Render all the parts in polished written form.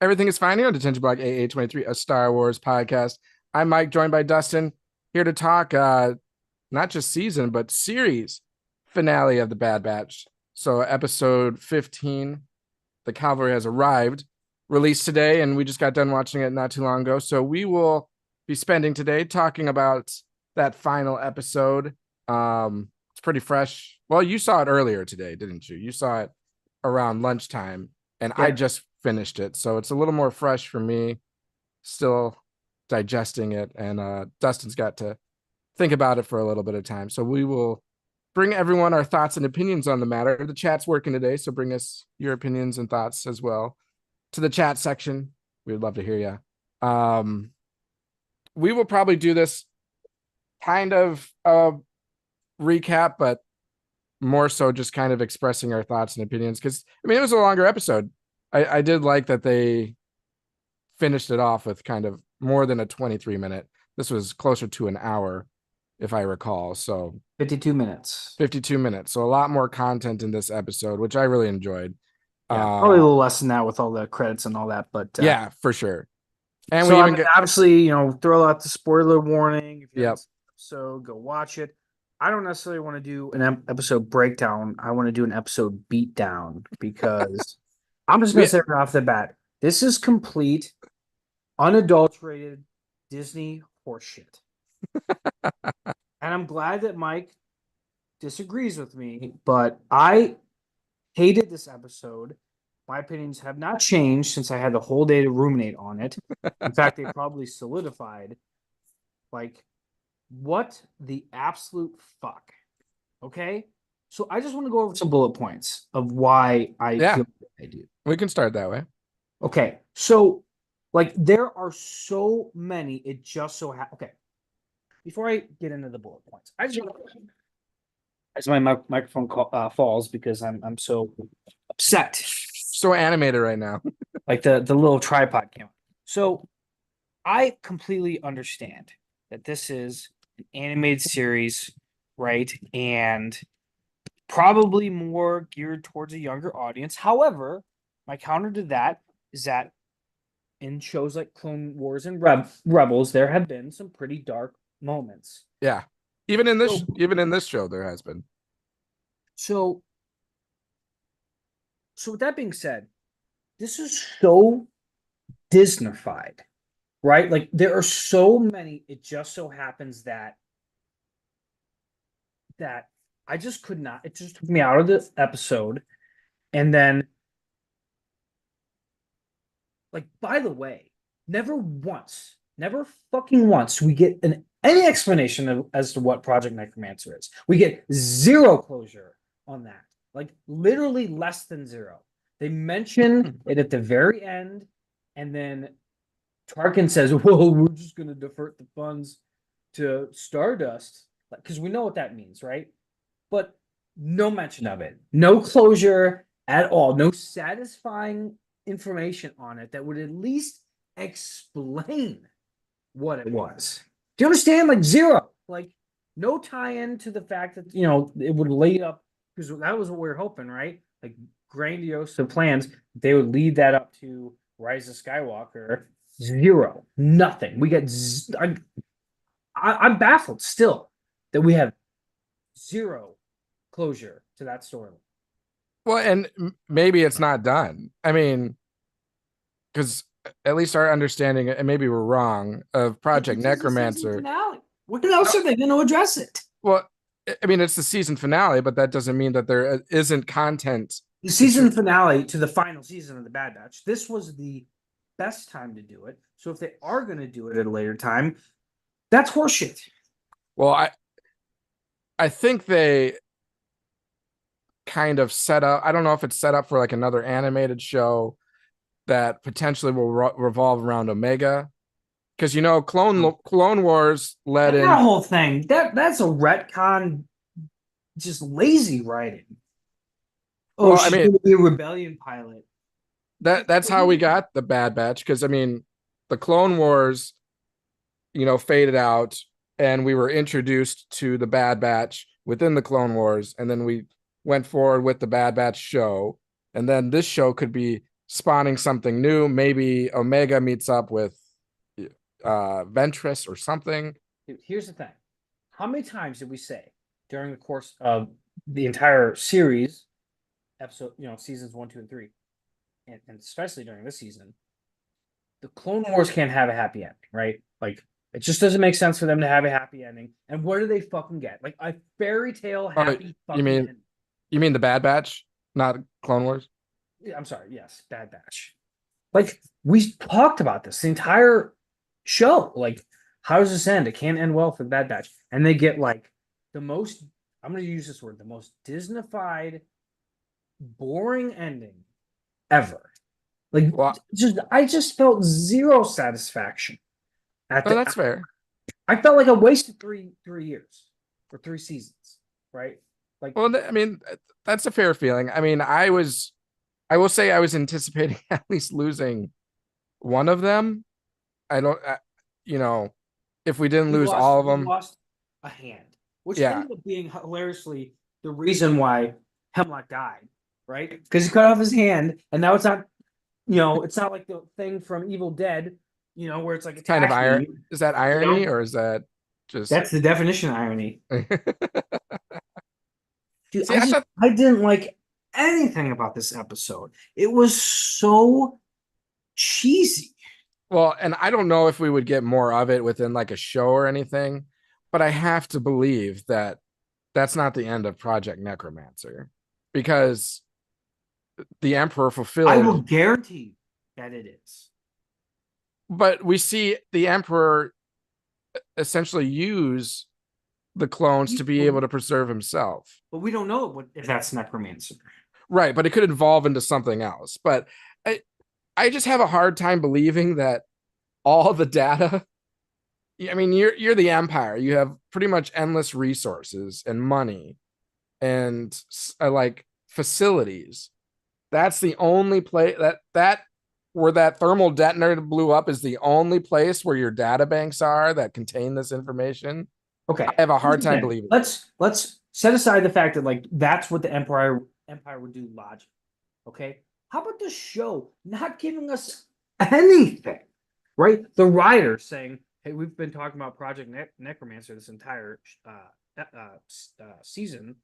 Everything is fine here on Detention Block AA23, a Star Wars podcast. I'm Mike, joined by Dustin, here to talk not just season, but series finale of the Bad Batch. So episode 15, The Cavalry Has Arrived, released today, and we just got done watching it not too long ago. So we will be spending today talking about that final episode. It's pretty fresh. Well, you saw it earlier today, didn't you? You saw it around lunchtime, and I Yep. just finished it, so it's a little more fresh for me, still digesting it, and Dustin's got to think about it for a little bit of time. So we will bring everyone our thoughts and opinions on the matter. The chat's working today, so bring us your opinions and thoughts as well to the chat section. We would love to hear you. We will probably do this kind of recap, but more so just kind of expressing our thoughts and opinions, because I mean it was a longer episode. I did like that they finished it off with kind of more than a 23-minute. This was closer to an hour, if I recall. So 52 minutes. 52 minutes. So a lot more content in this episode, which I really enjoyed. Yeah, probably a Um, little less than that with all the credits and all that. But yeah, for sure. And so we I even mean, get, obviously, throw out the spoiler warning. If you haven't yep. seen the episode, go watch it. I don't necessarily want to do an episode breakdown. I want to do an episode beatdown because I'm just gonna We, say right off the bat, this is complete, unadulterated Disney horseshit. And I'm glad that Mike disagrees with me, but I hated this episode. My opinions have not changed since I had the whole day to ruminate on it. In fact, they probably solidified. Like, what the absolute fuck? Okay. So I just want to go over some bullet points of why I yeah, feel I do. we can start that way. Okay. So, like, there are so many. It just so okay. Before I get into the bullet points, as my microphone falls because I'm so upset. So animated right now. Like the little tripod camera. So I completely understand that this is an animated series, right? And probably more geared towards a younger audience. However, my counter to that is that in shows like Clone Wars and Rebels, there have been some pretty dark moments. Yeah. Even in this So, even in this show, there has been. so, so with that being said, this is so Disneyfied, right? Like there are so many. It just so happens that I just could not. It just took me out of the episode, and then like by the way, never fucking once we get any explanation as to what Project Necromancer is. We get zero closure on that. Like literally less than zero. They mention it at the very end, and then Tarkin says, "Well, we're just going to divert the funds to Stardust," because we know what that means, right? But no mention of it, no closure at all, no satisfying information on it that would at least explain what it was. Do you understand? Like zero, like no tie-in to the fact that it would lead up because that was what we were hoping, right? Like grandiose plans, they would lead that up to Rise of Skywalker. Zero, nothing. We get. I'm baffled still that we have zero closure to that story. Well, and maybe it's not done. I mean, because at least our understanding, and maybe we're wrong, of Project It is a season Necromancer. finale. What else No, are they going to address it? well, I mean, it's the season finale, but that doesn't mean that there isn't content. The To, season finale to the final season of the Bad Batch. This was the best time to do it. So if they are going to do it at a later time, that's horseshit. well, I think they kind of set up. I don't know if it's set up for like another animated show that potentially will revolve around Omega, because Clone Wars led And that in. whole thing, that's a retcon, just lazy writing. Oh, Well, I she's mean going to be a rebellion pilot. that's how we got the Bad Batch, because I mean the Clone Wars, faded out, and we were introduced to the Bad Batch within the Clone Wars, and then we went forward with the Bad Batch show, and then this show could be spawning something new. Maybe Omega meets up with Ventress or something. Here's the thing. How many times did we say during the course of the entire series, episode, seasons 1, 2, and 3, and especially during this season, the Clone Wars can't have a happy ending, right? Like, it just doesn't make sense for them to have a happy ending. And what do they fucking get? Like a fairy tale happy fucking ending. You mean the Bad Batch, not Clone Wars? I'm sorry, yes, Bad Batch. Like, we talked about this the entire show. Like, how does this end? It can't end well for the Bad Batch. And they get like the most, I'm going to use this word, the most Disneyfied, boring ending ever. Like, I just felt zero satisfaction at Oh, that's fair. I felt like I wasted 3 years or 3 seasons, right? Like, well, I mean, that's a fair feeling. I mean, I will say I was anticipating at least losing one of them. I don't, if we didn't lose all of them, lost a hand, which yeah, ended up being hilariously the reason why Hemlock died, right? Because he cut off his hand, and now it's not, it's not like the thing from Evil Dead, where it's like kind of irony. Is that irony or is that just? That's the definition of irony. Dude, See, I didn't like anything about this episode. It was so cheesy. Well, and I don't know if we would get more of it within like a show or anything, but I have to believe that that's not the end of Project Necromancer, because the Emperor fulfilled. I will guarantee that it is. But we see the Emperor essentially use the clones to be able to preserve himself. But we don't know if that's Necromancer. Right, but it could evolve into something else. But I just have a hard time believing that all the data. I mean, you're the Empire. You have pretty much endless resources and money and like facilities. That's the only place that where that thermal detonator blew up is the only place where your data banks are that contain this information. Okay, I have a hard time believing. Let's set aside the fact that like that's what the Empire would do logic. Okay, how about the show not giving us anything? Right, the writer saying, "Hey, we've been talking about Project Necromancer this entire season.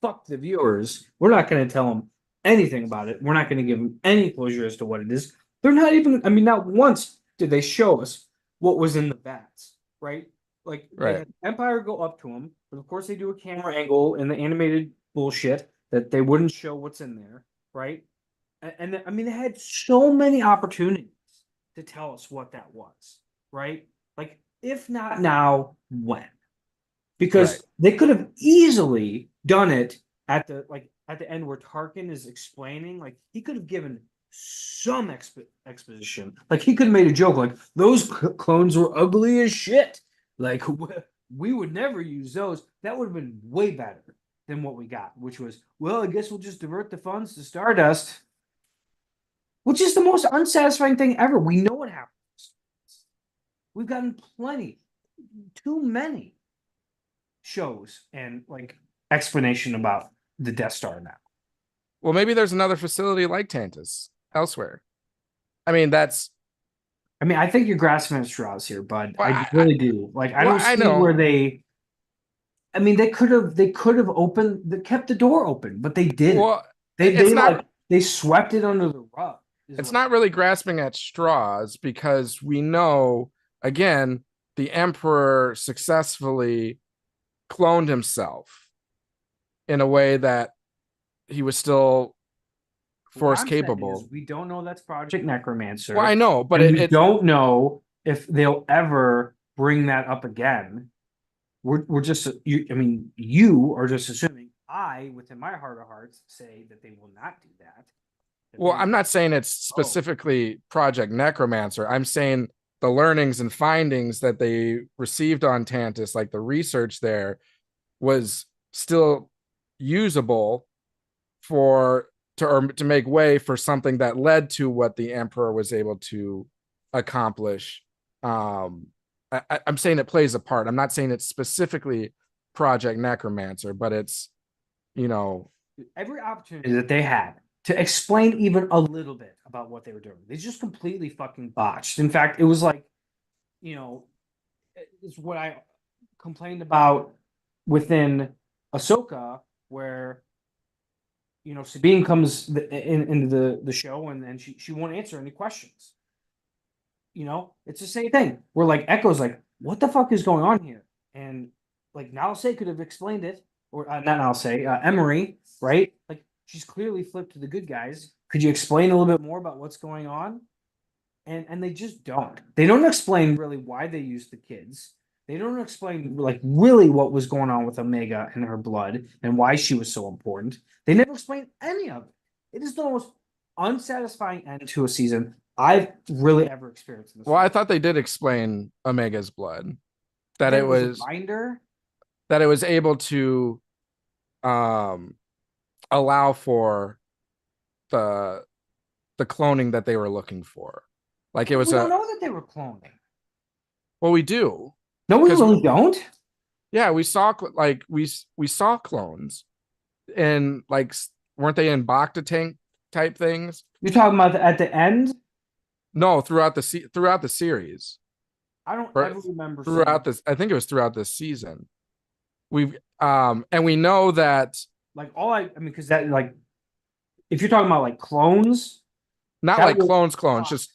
Fuck the viewers. We're not going to tell them anything about it. We're not going to give them any closure as to what it is. They're not even. I mean, not once did they show us what was in the vats. Right." Like, they had Empire go up to him, but of course they do a camera angle in the animated bullshit that they wouldn't show what's in there, right? And I mean, they had so many opportunities to tell us what that was, right? Like, if not now, when? Because they could have easily done it at the end where Tarkin is explaining. Like, he could have given some exposition. Like, he could have made a joke like, those clones were ugly as shit. Like, we would never use those. That would have been way better than what we got, which was, well, I guess we'll just divert the funds to Stardust, which is the most unsatisfying thing ever. We know what happens. We've gotten too many shows and like explanation about the Death Star now. Well, maybe there's another facility like Tantus elsewhere. I mean, I think you're grasping at straws here, bud. Well, I really do. Like, I don't see where they. I mean, they could have kept the door open, but they didn't. Well, they swept it under the rug. It's not really grasping at straws, because we know, again, the Emperor successfully cloned himself in a way that he was still force capable. We don't know that's Project Necromancer. Well, I know, but we don't know if they'll ever bring that up again. We're just, you are just assuming. I, within my heart of hearts, say that they will not do that. Well, I'm not saying it's specifically Project Necromancer. I'm saying the learnings and findings that they received on Tantus, like the research there, was still usable to make way for something that led to what the Emperor was able to accomplish. I'm saying it plays a part. I'm not saying it's specifically Project Necromancer, but it's, every opportunity that they had to explain even a little bit about what they were doing. They just completely fucking botched. In fact, it was like, you know, it's what I complained about within Ahsoka, where Sabine comes into the show and she won't answer any questions. It's the same thing. Where like Echo's like, what the fuck is going on here? And like Nalse could have explained it, or not Nalse, Emery, right? Like she's clearly flipped to the good guys. Could you explain a little bit more about what's going on? And they just don't. They don't explain really why they used the kids. They don't explain like really what was going on with Omega and her blood and why she was so important. They never explain any of it. It is the most unsatisfying end to a season I've really ever experienced in this. Well, I thought they did explain Omega's blood. That it was a binder. That it was able to allow for the cloning that they were looking for. Like it was We don't know that they were cloning. Well, we do. No, we really don't. Yeah, we saw we saw clones, and like weren't they in Bacta tank type things? You're talking about at the end? No, throughout the series. I don't ever remember throughout this. I think it was throughout this season. We've and we know that like I mean, because that like if you're talking about like clones, not like clones, just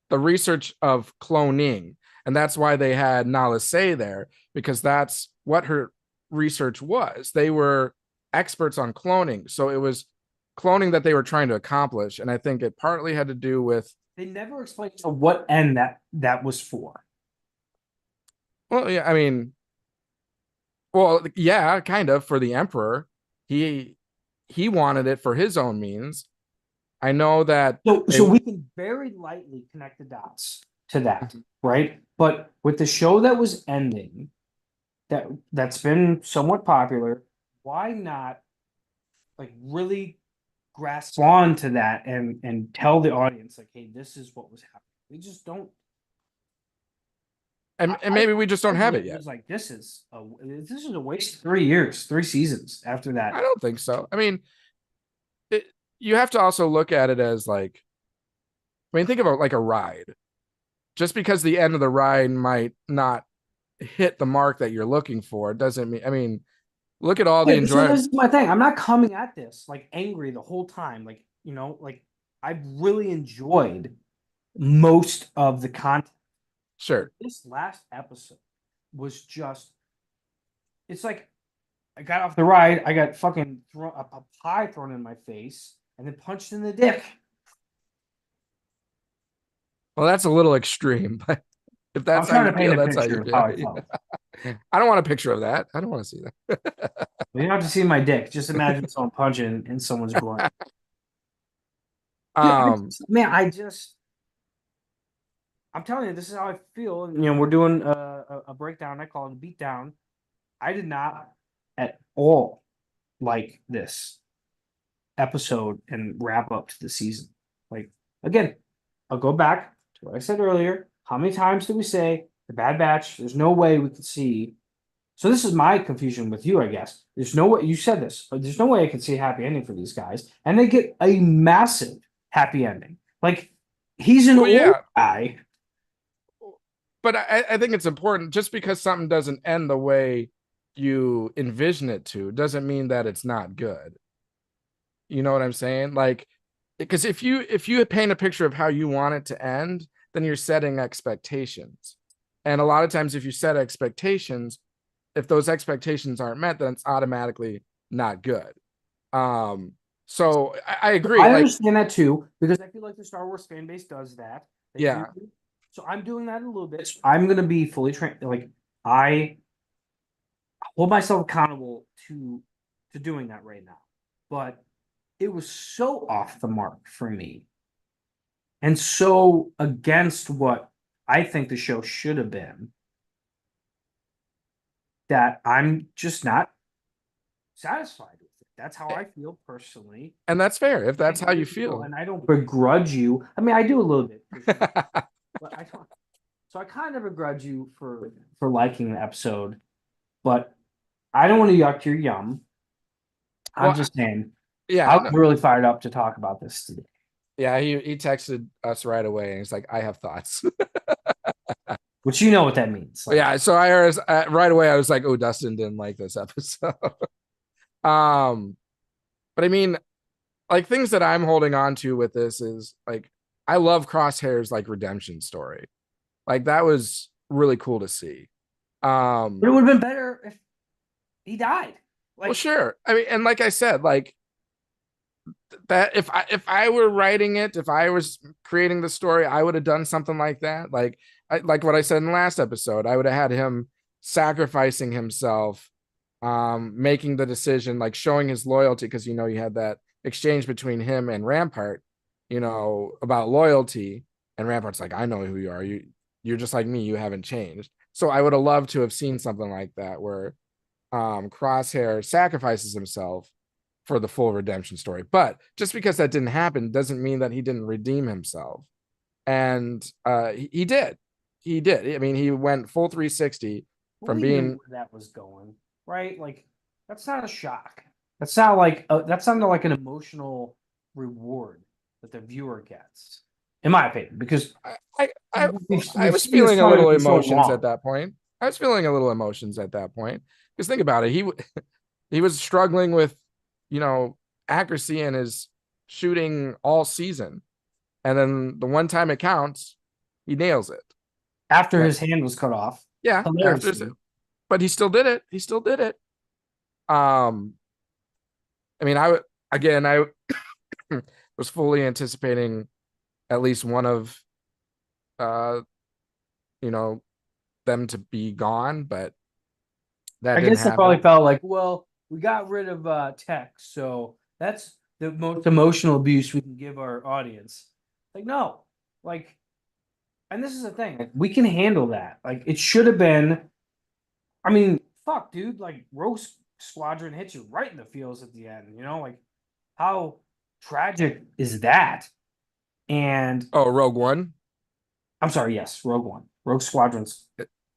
the research of cloning. And that's why they had Nalase there, because that's what her research was. They were experts on cloning. So it was cloning that they were trying to accomplish. And I think it partly had to do with. They never explained to what end that was for. Well, yeah, I mean, well, yeah, kind of for the Emperor. He wanted it for his own means. I know that. So we can very lightly connect the dots to that, right? But with the show that was ending, that's been somewhat popular, why not like really grasp on to that and tell the audience like, hey, this is what was happening. We just don't. And maybe we just don't have it yet. It's like this is a waste of 3 years, 3 seasons after that. I don't think so. I mean, you have to also look at it as like, I mean, think about like a ride. Just because the end of the ride might not hit the mark that you're looking for doesn't mean. I mean, look at all the enjoyment. So this is my thing. I'm not coming at this like angry the whole time. Like like I've really enjoyed most of the content. Sure. This last episode was just. It's like I got off the ride. I got fucking a pie thrown in my face and then punched in the dick. Well, that's a little extreme, but if that's how you feel, that's how you feel. I don't want a picture of that. I don't want to see that. You don't have to see my dick. Just imagine someone punching in someone's groin. Man, I'm telling you, this is how I feel. We're doing a breakdown. I call it a beatdown. I did not at all like this episode and wrap up to the season. Like, again, I'll go back to what I said earlier. How many times did we say the Bad Batch? There's no way we could see. So this is my confusion with you, I guess. There's no way you said this, but there's no way I can see a happy ending for these guys, and they get a massive happy ending. Like he's an old guy. But I think it's important. Just because something doesn't end the way you envision it to doesn't mean that it's not good. You know what I'm saying? Like, because if you paint a picture of how you want it to end, then you're setting expectations. And a lot of times if you set expectations, if those expectations aren't met, then it's automatically not good. So I agree. I understand that too, because I feel like the Star Wars fan base does that. Yeah. So I'm doing that a little bit. I'm going to be fully trained. Like I hold myself accountable to doing that right now. But it was so off the mark for me and so against what I think the show should have been that I'm just not satisfied with it. That's how I feel personally. And that's fair if that's how you feel. And I don't begrudge you. I mean, I do a little bit. But I don't. So I kind of begrudge you for liking the episode, but I don't want to yuck your yum. I'm just saying Yeah, I I was know. really fired up to talk about this today. Yeah, he texted us right away and he's like, I have thoughts. Which you know what that means. Like, Yeah, so I was right away. I was like, "Oh, Dustin didn't like this episode." um, but I mean, like things that I'm holding on to with this is like I love Crosshair's like redemption story. Like that was really cool to see. but it would have been better if he died. Well, Like, sure. I mean, and like I said, like that if I were writing it, if I was creating the story, I would have done something like that. Like what I said in the last episode, I would have had him sacrificing himself, making the decision, like showing his loyalty, because you had that exchange between him and Rampart, about loyalty, and Rampart's like, I know who you are. You're just like me, you haven't changed. So I would have loved to have seen something like that where Crosshair sacrifices himself for the full redemption story. But just because that didn't happen doesn't mean that he didn't redeem himself. And he did. He did. I mean, he went full 360 well, from we knew being. where that was going, right? Like, that's not a shock. That sounded like an emotional reward that the viewer gets, in my opinion, because I, I, I, I we've was seen this feeling a story little for so emotions at long. that point. I was feeling a little emotions at that point. Because think about it. He was struggling with, you know, accuracy in his shooting all season. And then the one time it counts, he nails it. After Yeah. his hand was cut off, Yeah, hilariously. but he still did it. He still did it. Um, I mean, I was fully anticipating at least one of uh, you know, them to be gone, but that I didn't guess they probably happen. felt like, well, we got rid of tech, so that's the most emotional abuse we can give our audience. Like, no, like, and this is the thing, like, we can handle that. Like, it should have been. I mean, fuck, dude, like Rogue Squadron hits you right in the feels at the end. Like how tragic is that? And Oh, Rogue One. I'm sorry, yes, Rogue One, Rogue Squadron's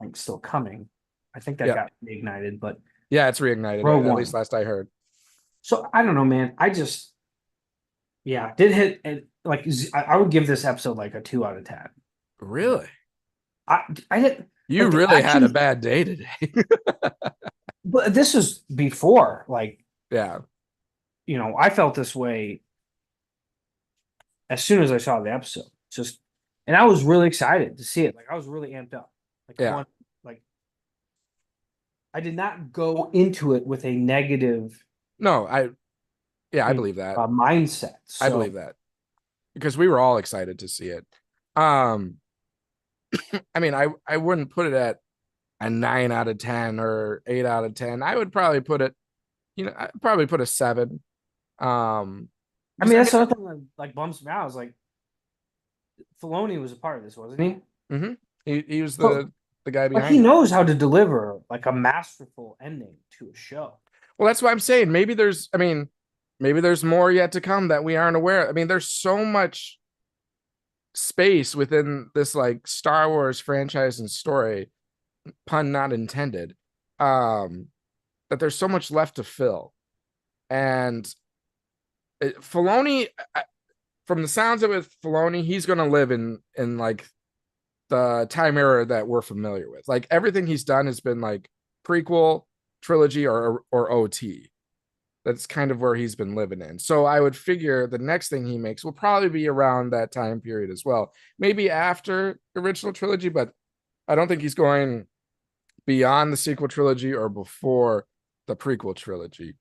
like still coming. I think that Yeah, got reignited, but yeah, it's reignited. Rogue At least One. last I heard. So I don't know, man. Yeah, did hit it like I would give this episode like a 2 out of 10. Really, I I hit you like the really had a action, bad day today. but this was before like Yeah, I felt this way as soon as I saw the episode. Just and I was really excited to see it. Like I was really amped up. Like yeah. like I did not go into it with a negative, No, yeah, I you believe that. mindset. I So believe that because we were all excited to see it. Um, I mean, I wouldn't put it at a 9 out of 10 or 8 out of 10. I would probably put it, I'd probably put a 7. I Because mean I that's mean, something that like bumps me out. I was like, Filoni was a part of this, wasn't he? he was So the guy like he behind it. knows how to deliver like a masterful ending to a show. Well, that's why I'm saying maybe there's more yet to come that we aren't aware of. I mean, there's so much space within this like Star Wars franchise and story, pun not intended, um, that there's so much left to fill. And Filoni, from the sounds of it, Filoni, he's going to live in like the time era that we're familiar with. Like everything he's done has been like prequel, trilogy, or OT. That's kind of where he's been living in. So I would figure the next thing he makes will probably be around that time period as well. Maybe after the original trilogy, but I don't think he's going beyond the sequel trilogy or before the prequel trilogy.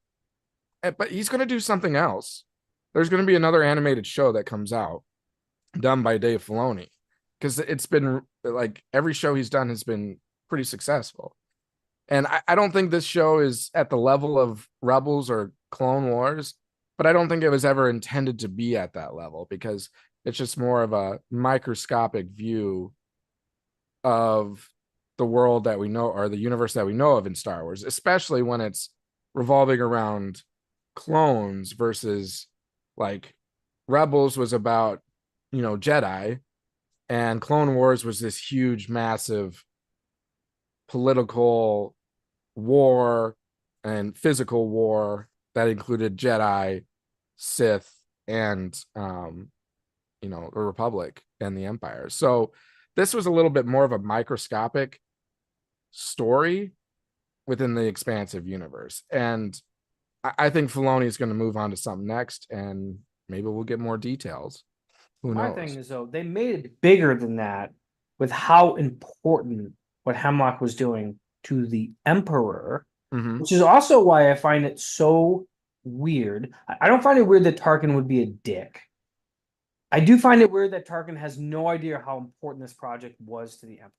But he's going to do something else. There's going to be another animated show that comes out done by Dave Filoni because it's been like every show he's done has been pretty successful. And I don't think this show is at the level of Rebels or Clone Wars, but I don't think it was ever intended to be at that level because it's just more of a microscopic view of the world that we know or the universe that we know of in Star Wars, especially when it's revolving around clones versus like Rebels was about, Jedi, and Clone Wars was this huge, massive political war and physical war that included Jedi Sith and the Republic and the Empire. So this was a little bit more of a microscopic story within the expansive universe. And I think Filoni is going to move on to something next, and maybe we'll get more details. Who My knows? thing is though, they made it bigger than that with how important what Hemlock was doing to the Emperor, Mm-hmm. which is also why I find it so weird. I don't find it weird that Tarkin would be a dick. I do find it weird that Tarkin has no idea how important this project was to the Emperor,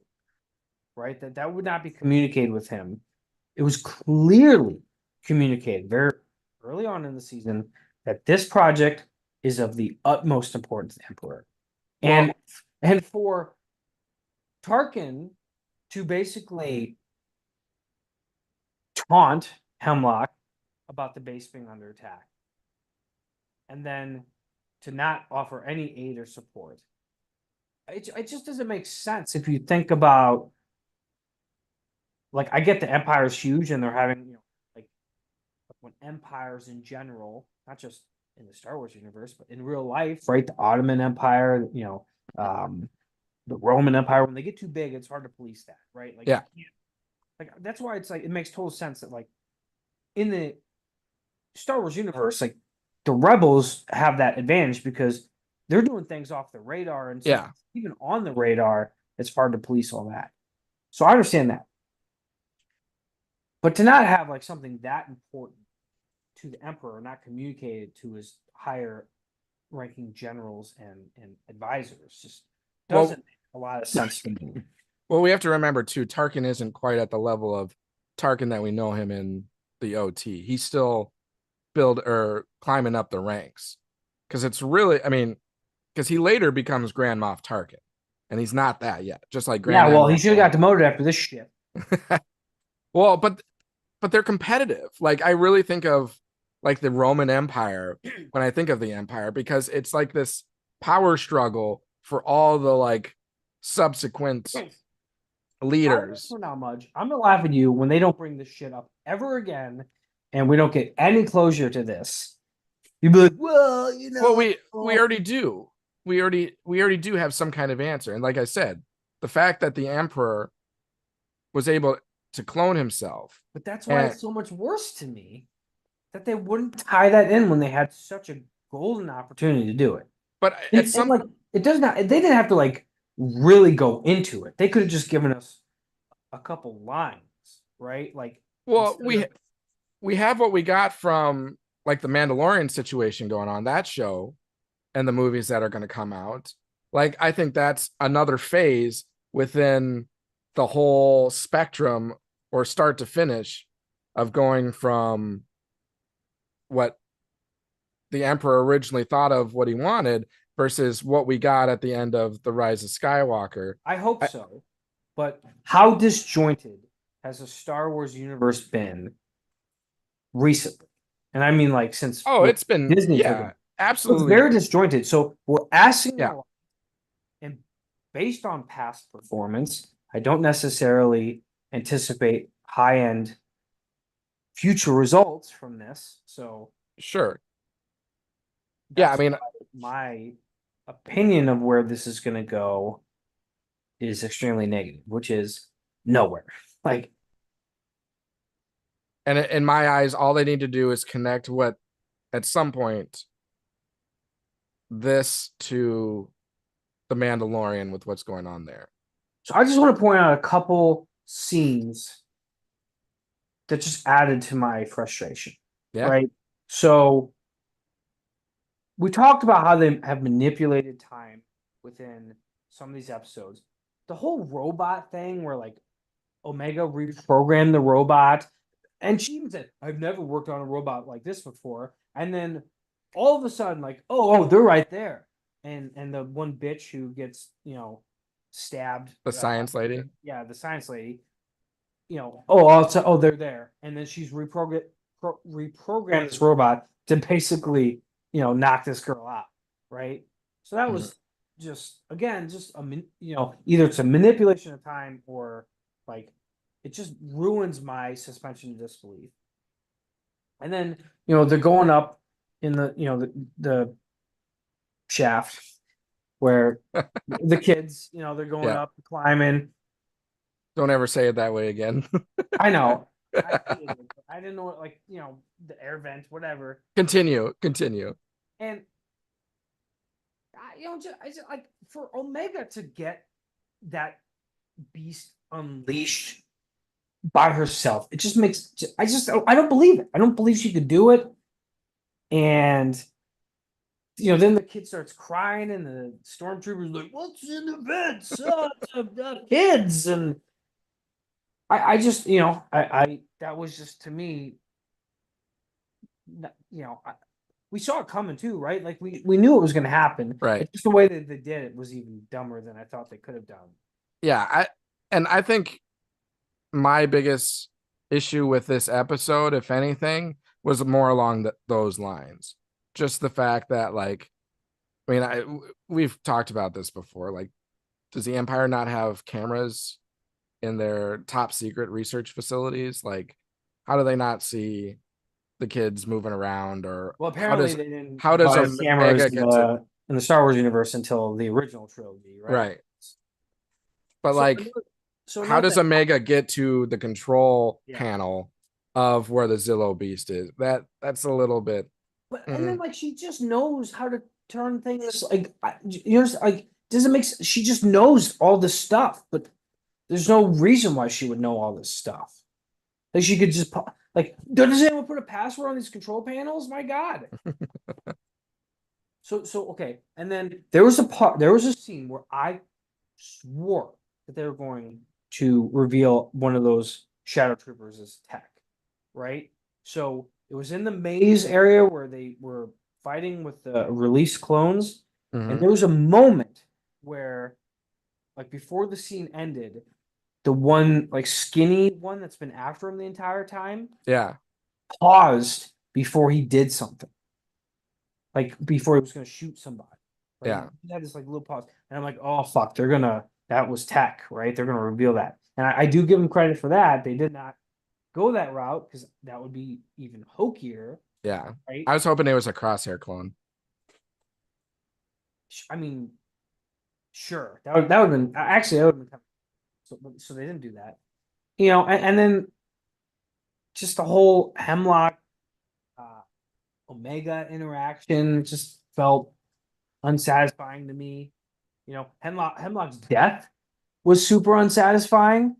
right? That would not be communicated with him. It was clearly communicated very early on in the season that this project is of the utmost importance to the Emperor. And Well, and for Tarkin to basically taunt Hemlock about the base being under attack, and then to not offer any aid or support, it just doesn't make sense if you think about, like, I get the Empire is huge and they're having, like when empires in general, not just in the Star Wars universe, but in real life, right? The Ottoman Empire, the Roman Empire, when they get too big, it's hard to police that, right? Like, yeah, like that's why it's like it makes total sense that, like, in the Star Wars universe, like the rebels have that advantage because they're doing things off the radar, and so yeah. even on the radar, it's hard to police all that. So I understand that. But to not have like something that important to the Emperor not communicated to his higher ranking generals and advisors just doesn't Well, make a lot of sense to me. well, we have to remember too, Tarkin isn't quite at the level of Tarkin that we know him in the OT. He's still build or climbing up the ranks. Because it's really, I mean, because he later becomes Grand Moff Tarkin, and he's not that yet. Just like Yeah, Grand well, he Admiral should have got demoted after this shit. well, but they're competitive. Like I really think of like the Roman Empire when I think of the Empire, because it's like this power struggle for all the like subsequent leaders. For now, Mudge, I'm gonna laugh at you when they don't bring this shit up ever again, and we don't get any closure to this. You'd be like, "Well, Well, we already do. We already do have some kind of answer. And like I said, the fact that the Emperor was able to clone himself, but that's why and it's so much worse to me that they wouldn't tie that in when they had such a golden opportunity to do it. but at And some like, it does not. They didn't have to like really go into it. They could have just given us a couple lines, right? Like, well, instead of we have what we got from like the Mandalorian situation going on, that show, and the movies that are going to come out. Like I think that's another phase within the whole spectrum or start to finish of going from what the Emperor originally thought of what he wanted versus what we got at the end of The Rise of Skywalker. I hope I, so. But how disjointed has the Star Wars universe been recently? And I mean, like, since oh, what it's been, Disney took yeah, them. It's absolutely. very disjointed. So we're asking a Yeah, lot, and based on past performance, I don't necessarily anticipate high end future results from this. So sure. Yeah, I that's mean, my opinion of where this is going to go is extremely negative, which is nowhere. Like, and in my eyes, all they need to do is connect what at some point this to the Mandalorian with what's going on there. so I just want to point out a couple scenes that just added to my frustration. Yeah, Right. So we talked about how they have manipulated time within some of these episodes. The whole robot thing where like Omega reprogrammed the robot, and she even said, I've never worked on a robot like this before. And then all of a sudden, like, they're right there. And the one bitch who gets, stabbed. the science lady. Yeah, the science lady. They're there. And then she's reprogrammed this robot to basically, knock this girl out. Right. So that Mhm. was just, again, just either it's a manipulation of time or like it just ruins my suspension of disbelief. And then, they're going up in the the shaft where the kids, they're going Yeah. up, climbing. Don't ever say it that way again. I know. I hated it. But I didn't know what, like, the air vent, whatever. Continue. Continue. And I just like for Omega to get that beast unleashed by herself. It just makes I don't believe it. I don't believe she could do it. And then the kid starts crying, and the stormtrooper's like, "What's in the bed, son? The kids." And I just, I that was just to me, we saw it coming too, right? Like we knew it was going to happen. Right. It's just the way that they did it was even dumber than I thought they could have done. Yeah. I think my biggest issue with this episode, if anything, was more along those lines. Just the fact that, like, I mean, we've talked about this before. Like, does the Empire not have cameras in their top secret research facilities? Like, how do they not see the kids moving around? Or Well, apparently they didn't how does provide cameras Omega get to in the Star Wars universe until the original trilogy, right? right? But So like, another, so how another does thing, Omega get to the control yeah. panel of where the Zillow Beast is? That's a little bit. But and then like she just knows how to turn things like like doesn't make she just knows all this stuff, but there's no reason why she would know all this stuff. Like she could just like does anyone put a password on these control panels? My God. So okay, and then there was a scene where I swore that they were going to reveal one of those shadow troopers as tech, right? So it was in the maze area where they were fighting with the released clones, and Mhm. there was a moment where, like before the scene ended, the one like skinny one that's been after him the entire time Yeah. paused before he did something, like before he was going to shoot somebody. Right? Yeah. He had this like little pause, and I'm like, oh fuck, they're gonna that was tech, right? They're gonna reveal that, and I do give them credit for that. They did not go that route because that would be even hokier, Yeah. right? I was hoping it was a Crosshair clone. I mean, sure, that would have been actually that would have been so they didn't do that, and then just the whole Hemlock uh, Omega interaction just felt unsatisfying to me. Hemlock's death was super unsatisfying.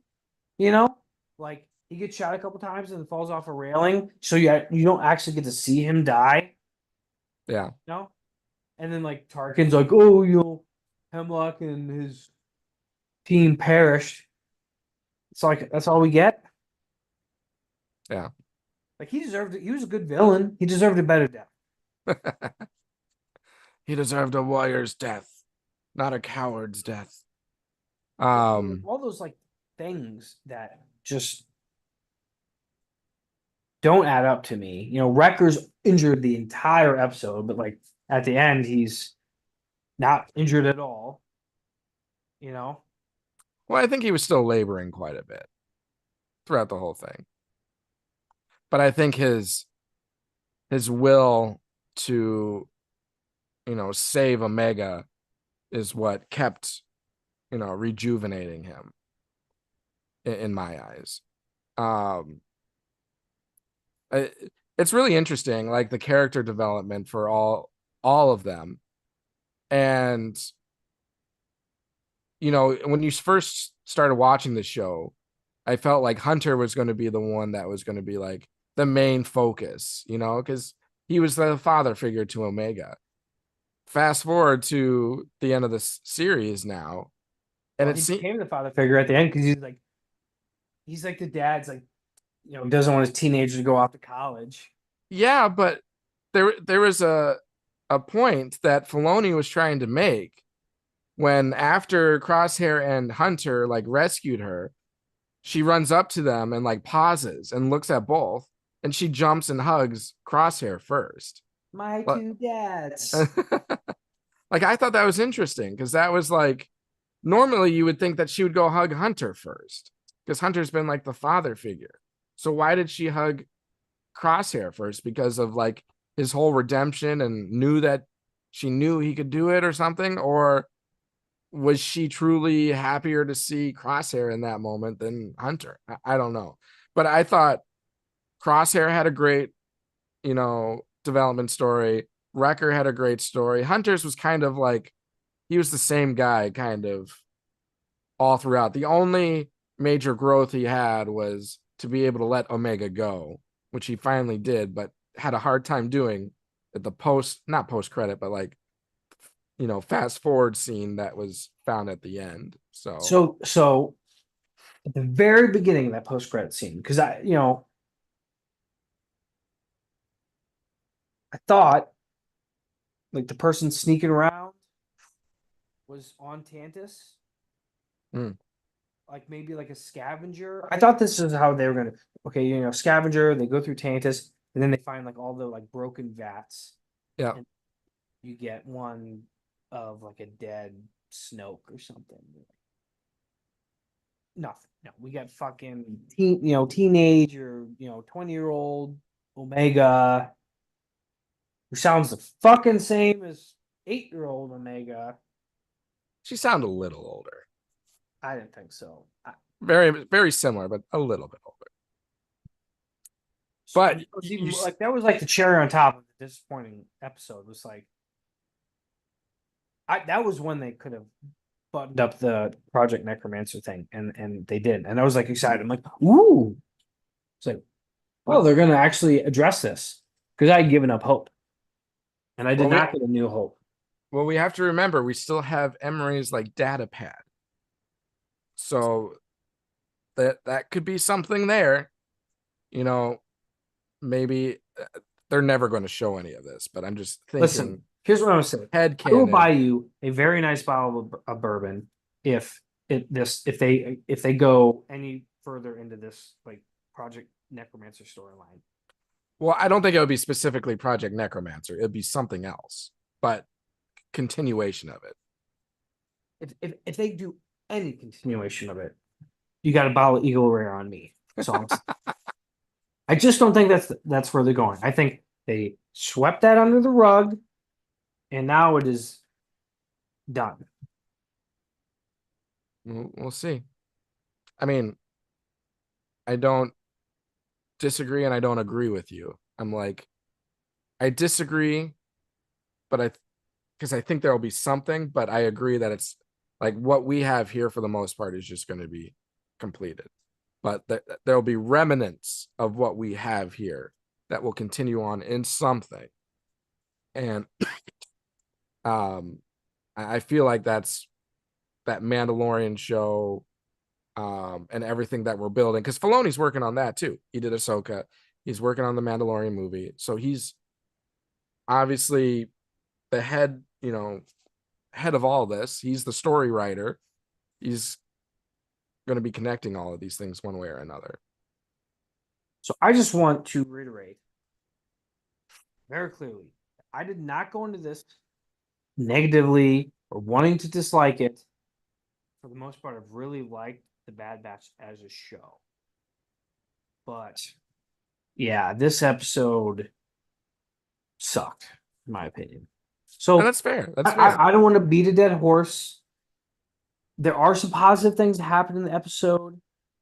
Like he gets shot a couple times and falls off a railing, so you don't actually get to see him die. Yeah. You know, and then like Tarkin's like, oh, Hemlock and his team perished. It's like that's all we get. Yeah. Like he deserved it. He was a good villain. He deserved a better death. He deserved a warrior's death, not a coward's death. So Um, all those like things that just don't add up to me. Wrecker's injured the entire episode, but like at the end, he's not injured at all. You know, well, I think he was still laboring quite a bit throughout the whole thing. But I think his will to, save Omega is what kept, rejuvenating him in my eyes. Um, it's really interesting, like the character development for all of them. And when you first started watching the show, I felt like Hunter was going to be the one that was going to be like the main focus, because he was the father figure to Omega. Fast forward to the end of this series now, and well, it he seems, became the father figure at the end because he's like the dad's like doesn't want his teenager to go off to college. yeah, but there was a point that Filoni was trying to make when after Crosshair and Hunter like rescued her, she runs up to them and like pauses and looks at both, and she jumps and hugs Crosshair first. My But two dads. like I thought that was interesting because that was like normally you would think that she would go hug Hunter first because Hunter's been like the father figure. So why did she hug Crosshair first? Because of like his whole redemption and knew that she knew he could do it or something? Or was she truly happier to see Crosshair in that moment than Hunter? I don't know. But I thought Crosshair had a great, development story. Wrecker had a great story. Hunter's was kind of like he was the same guy kind of all throughout. The only major growth he had was to be able to let Omega go, which he finally did, but had a hard time doing at the not post credit, but like, fast forward scene that was found at the end. So at the very beginning of that post credit scene, because I thought like the person sneaking around was on Tantus. Mm. Like maybe like a scavenger. I thought this is how they were gonna. Okay, scavenger. They go through Tantus, and then they find like all the like broken vats. Yeah. And you get one of like a dead Snoke or something. Nothing. No, we got fucking teenage or 20-year-old Omega, who sounds the fucking same as 8-year-old Omega. She sounded a little older. I didn't think so. Very, very similar, but a little bit older. But like that was like the cherry on top of the disappointing episode. Was like, that was when they could have buttoned up the Project Necromancer thing, and they did, and I was like excited. I'm like, ooh, it's like, well, they're gonna actually address this because I had given up hope, and I did not get a new hope. Well, we have to remember we still have Emery's like data pad, so that could be something there. Maybe they're never going to show any of this, but I'm just thinking. Listen, here's what I'm saying. Head I will buy you a very nice bottle of bourbon if they go any further into this like Project Necromancer storyline. Well, I don't think it would be specifically Project Necromancer. It'd be something else, but continuation of it. If they do any continuation of it, you got a bottle of Eagle Rare on me. So I just don't think that's where they're going. I think they swept that under the rug, and now it is done. We'll see. I mean, I don't disagree and I don't agree with you. I'm like, I disagree, but because I think there will be something, but I agree that it's like what we have here for the most part is just going to be completed. But there'll be remnants of what we have here that will continue on in something. And I feel like that's that Mandalorian show and everything that we're building. Because Filoni's working on that too. He did Ahsoka. He's working on the Mandalorian movie. So he's obviously the head of all this. He's the story writer. He's going to be connecting all of these things one way or another. So I just want to reiterate very clearly, I did not go into this negatively or wanting to dislike it. For the most part, I've really liked the Bad Batch as a show. But yeah, this episode sucked, in my opinion. So and that's fair. That's fair. I don't want to beat a dead horse. There are some positive things that happened in the episode.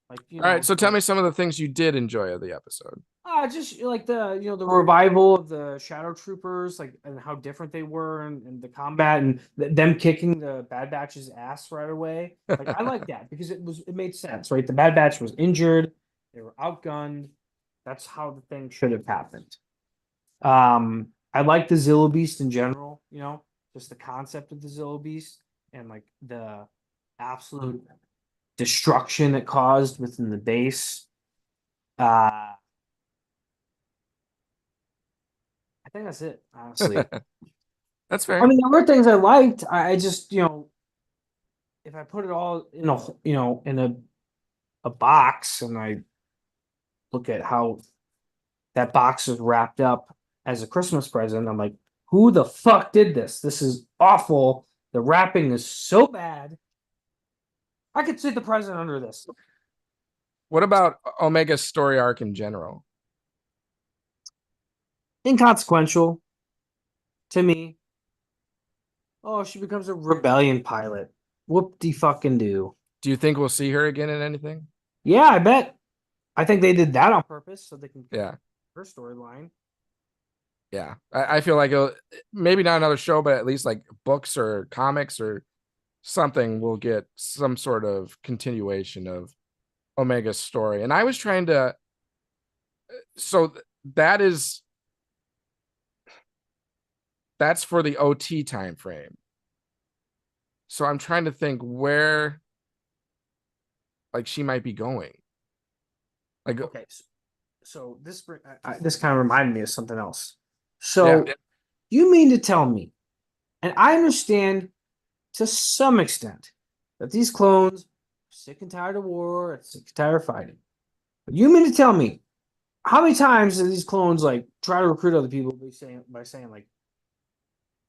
Like, all right, so tell me some of the things you did enjoy of the episode. Just like the the revival of the Shadow Troopers, like, and how different they were, and the combat, and them kicking the Bad Batch's ass right away. Like, I like that because it made sense, right? The Bad Batch was injured, they were outgunned. That's how the thing should have happened. I like the Zillo Beast in general, just the concept of the Zillo Beast and like the absolute destruction it caused within the base. I think that's it, honestly. That's fair. I mean, there were things I liked. I just, if I put it all in a box and I look at how that box is wrapped up as a Christmas present, I'm like, who the fuck did this? This is awful. The wrapping is so bad. I could see the present under this. What about Omega's story arc in general? inconsequential to me. Oh, she becomes a rebellion pilot. Whoop de fucking do. Do you think we'll see her again in anything? Yeah, I bet. I think they did that on purpose so they can Yeah. her storyline. Yeah. I feel like maybe not another show, but at least like books or comics or something will get some sort of continuation of Omega's story. And I was trying to, so that is, that's for the OT time frame. So I'm trying to think where like she might be going. Like, Okay, so this kind of reminded me of something else. yeah, So you mean to tell me, and I understand to some extent that these clones are sick and tired of war, and sick and tired of fighting. But you mean to tell me how many times do these clones like try to recruit other people by saying like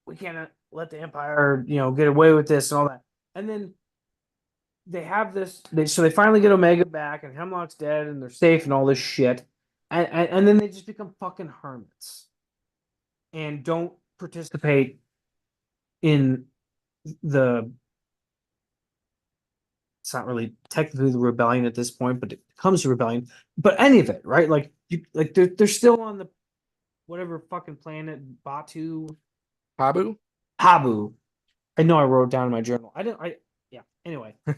we can't let the Empire, get away with this and all that, and then they have this. So they finally get Omega back, and Hemlock's dead, and they're safe, and all this shit, and then they just become fucking hermits and don't participate in the. It's not really technically the rebellion at this point, but it becomes a rebellion. But any of it, right? Like they're still on the whatever fucking planet Batu Habu. Habu. I know I wrote down in my journal. I didn't. Yeah. Anyway, Well,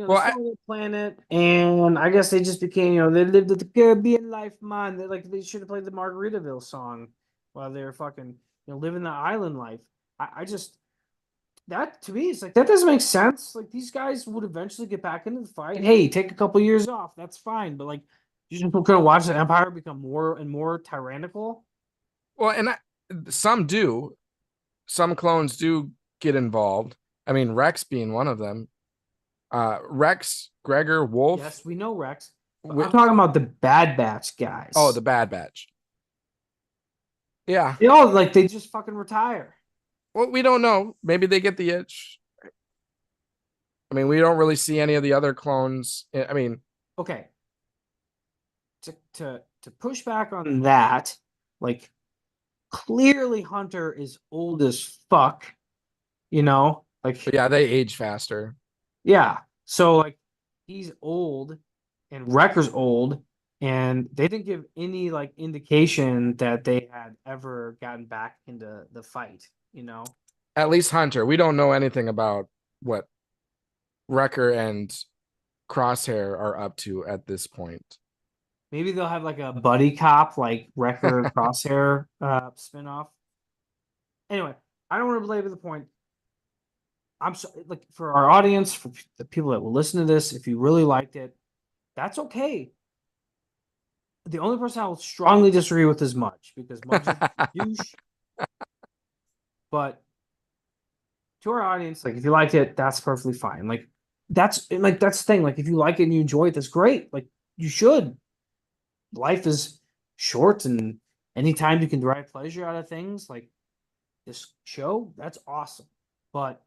they're still on the planet, and I guess they just became, they lived the Caribbean life, man. They should have played the Margaritaville song while they're fucking, living the island life. I just that to me, it's like that doesn't make sense. Like these guys would eventually get back into the fight. Hey, take a couple years off, that's fine. But like, you just gonna watch the Empire become more and more tyrannical. well, and some do. Some clones do get involved. I mean, Rex being one of them. Rex, Gregor, Wolf. Yes, we know Rex. But I'm talking about the Bad Batch guys. Oh, the Bad Batch. Yeah. They just fucking retire. Well, we don't know. Maybe they get the itch. I mean, we don't really see any of the other clones. I mean, Okay. To push back on that, like clearly Hunter is old as fuck, like yeah, they age faster. yeah. So like he's old and Wrecker's old, and they didn't give any like indication that they had ever gotten back into the fight. At least Hunter. We don't know anything about what Wrecker and Crosshair are up to at this point. Maybe they'll have like a buddy cop like Wrecker Crosshair spinoff. Anyway, I don't want to belabor the point. I'm so like for our audience, for the people that will listen to this, if you really liked it, that's okay. The only person I will strongly disagree with is Mudge because Mudge is a douche. But to our audience, like if you liked it, that's perfectly fine. That's the thing. Like if you like it and you enjoy it, that's great. Like you should. Life is short, and anytime you can derive pleasure out of things like this show, that's awesome. But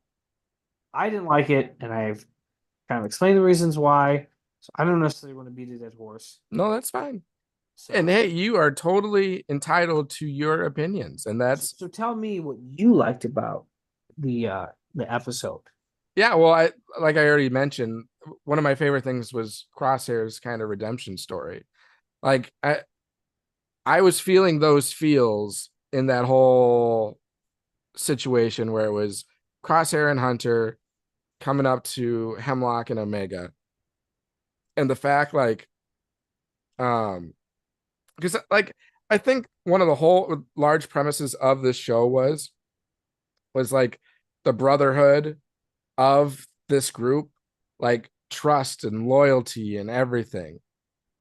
I didn't like it, and I've kind of explained the reasons why. So I don't necessarily want to beat a dead horse. No, that's fine. So, And hey, you are totally entitled to your opinions, and that's so tell me what you liked about the episode. yeah. Well, I like I already mentioned, one of my favorite things was Crosshair's kind of redemption story. Like I was feeling those feels in that whole situation where it was Crosshair and Hunter coming up to Hemlock and Omega, and the fact because like I think one of the whole large premises of this show was like the brotherhood of this group, like trust and loyalty and everything.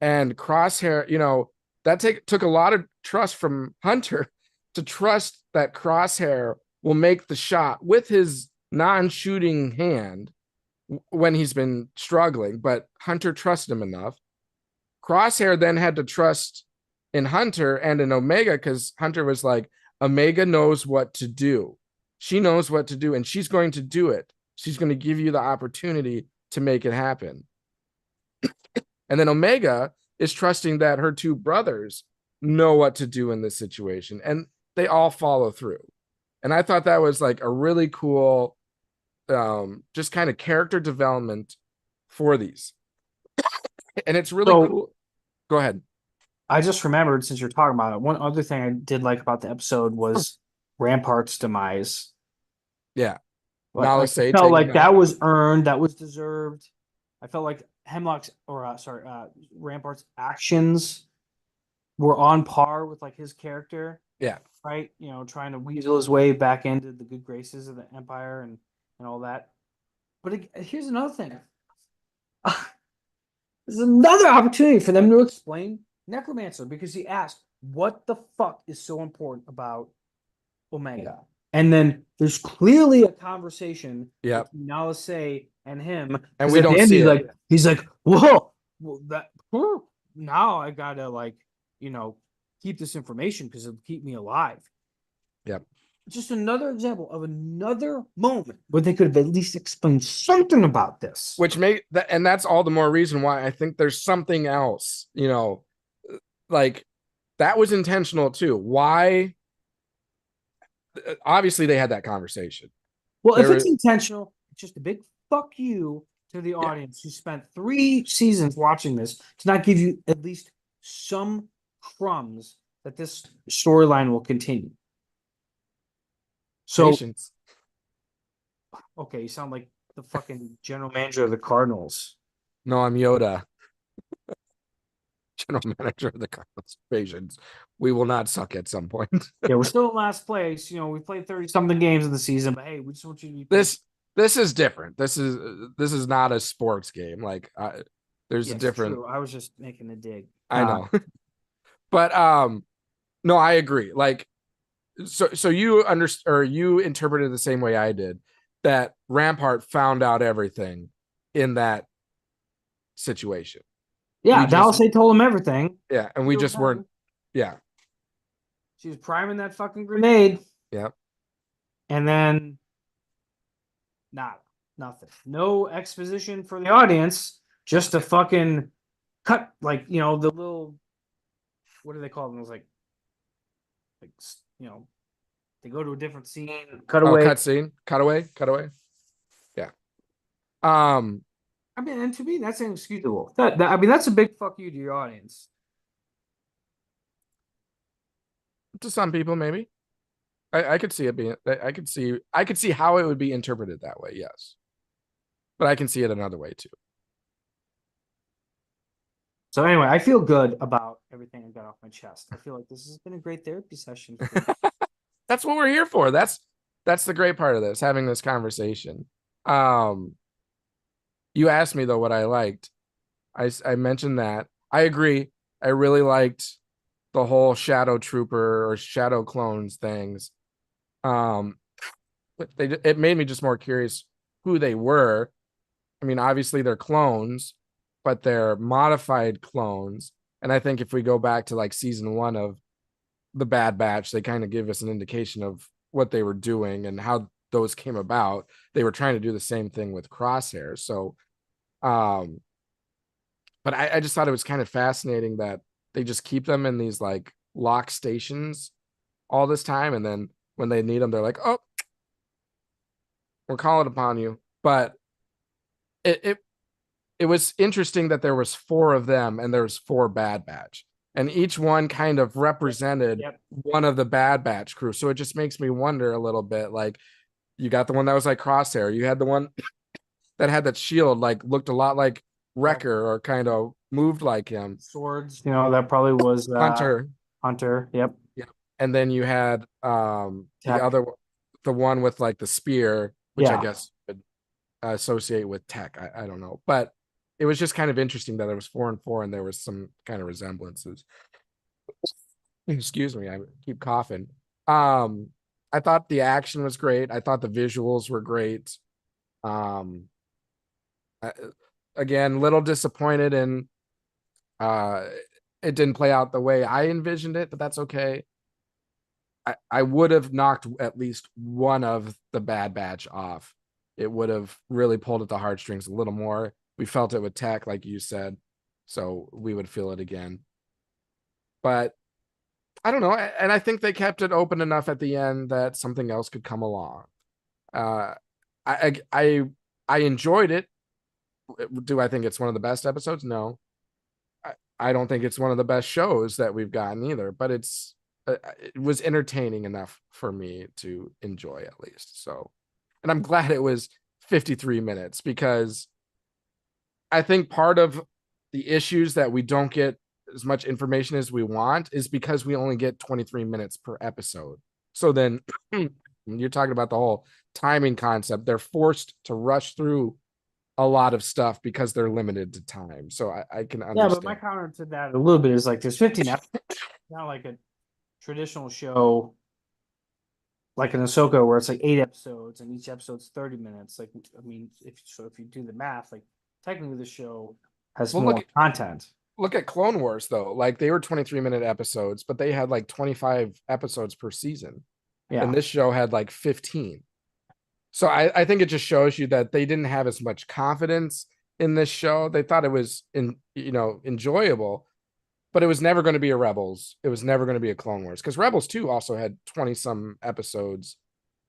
And Crosshair, that took a lot of trust from Hunter to trust that Crosshair will make the shot with his non-shooting hand when he's been struggling, but Hunter trusted him enough. Crosshair then had to trust in Hunter and in Omega because Hunter was like, Omega knows what to do. She knows what to do, and she's going to do it. She's going to give you the opportunity to make it happen. And then Omega is trusting that her two brothers know what to do in this situation, and they all follow through. And I thought that was like a really cool, just kind of character development for these, and it's really So cool. Go ahead. I just remembered, since you're talking about it, one other thing I did like about the episode was Rampart's demise. Yeah, Like I Nalase felt taking him like out. that was earned, that was deserved. I felt like Hemlock's or sorry, Rampart's actions were on par with like his character, Yeah, right? You know, trying to weasel his way back into the good graces of the Empire and all that. But here's another thing. There's another opportunity for them to explain Necromancer, because he asked, "What the fuck is so important about Omega?" And then there's clearly a conversation yeah, between Nalase and him, and because we at the don't end see it. he's like, "Whoa, well, that now I gotta like, you know, keep this information because it'll keep me alive." Yep. Just another example of another moment where they could have at least explained something about this. Which make that, and that's all the more reason why I think there's something else. Like that was intentional too. Why? Obviously, they had that conversation. Well, if There, it's intentional, it's just a big fuck you to the yeah, audience who spent 3 seasons watching this to not give you at least some crumbs that this storyline will continue. So, patience. okay, you sound like the fucking general manager of the Cardinals. No, I'm Yoda, general manager of the Cardinals. Patience. We will not suck at some point. Yeah, we're still in last place. You know, we played 30 something games in the season, but hey, we just want you to be patient. This is different. This is not a sports game. Like there's a Yes, different. true. I was just making a dig. I know, but no, I agree. Like so you understand, or you interpreted the same way I did, that Rampart found out everything in that situation. We Yeah, just, Dallas, they told him everything. yeah, and we just weren't. Yeah, She was priming that fucking grenade, yeah, and then nada, nothing. No exposition for the audience, just a fucking cut, like, you know, the little, what do they call them? It was like, you know, they go to a different scene, cut oh, away. cutscene, cutaway. Yeah. Um, I mean, and to me, that's inexcusable. I mean, that's a big fuck you to your audience. to some people, maybe. I could see it being. I could see how it would be interpreted that way. Yes, but I can see it another way too. So anyway, I feel good about everything I got off my chest. I feel like this has been a great therapy session for me. That's what we're here for. That's the great part of this, having this conversation. Um, you asked me though what I liked. I mentioned that. I agree. I really liked the whole shadow trooper or shadow clones things. Um, but it made me just more curious who they were. I mean, obviously they're clones, but they're modified clones. And I think if we go back to like season 1 of the Bad Batch, they kind of give us an indication of what they were doing and how those came about. They were trying to do the same thing with Crosshair. So, um, but I just thought it was kind of fascinating that they just keep them in these like lock stations all this time, and then when they need them, they're like, "Oh, we're calling upon you." But it it was interesting that there was 4 of them and there was 4 Bad Batch, and each one kind of represented Yep. one of the Bad Batch crew. So it just makes me wonder a little bit. Like, you got the one that was like Crosshair. You had the one that had that shield, like looked a lot like Wrecker or kind of moved like him. Swords, you know, that probably was Hunter. Hunter. Yep. Yeah. And then you had the Tech. other, the one with like the spear, which I Yeah. guess would associate with Tech. I don't know, but it was just kind of interesting that there was 4 and 4 and there was some kind of resemblances. Excuse me, I keep coughing. um I thought the action was great. I thought the visuals were great. um I, Again, little disappointed in uh it didn't play out the way I envisioned it, but that's okay. I would have knocked at least one of the Bad Batch off. It would have really pulled at the heartstrings a little more. We felt it with Tech, like you said, so we would feel it again. But I don't know, and I think they kept it open enough at the end that something else could come along. Uh, I enjoyed it. Do I think it's one of the best episodes? No. I don't think it's one of the best shows that we've gotten either, but it was entertaining enough for me to enjoy at least. So, and I'm glad it was 53 minutes because I think part of the issues that we don't get as much information as we want is because we only get 23 minutes per episode. So then you're talking about the whole timing concept. They're forced to rush through a lot of stuff because they're limited to time. So I can Yeah, but my understand. counter to that a little bit is like there's 15 episodes, not like a traditional show like an Ahsoka where it's like 8 episodes and each episode's 30 minutes. Like, I mean, if you do the math, like technically the show has Well, more content. look at Clone Wars though. Like they were 23-minute episodes, but they had like 25 episodes per season. And Yeah. this show had like 15. So I think it just shows you that they didn't have as much confidence in this show. They thought it was enjoyable, but it was never going to be a Rebels. It was never going to be a Clone Wars because Rebels 2 also had 20 some episodes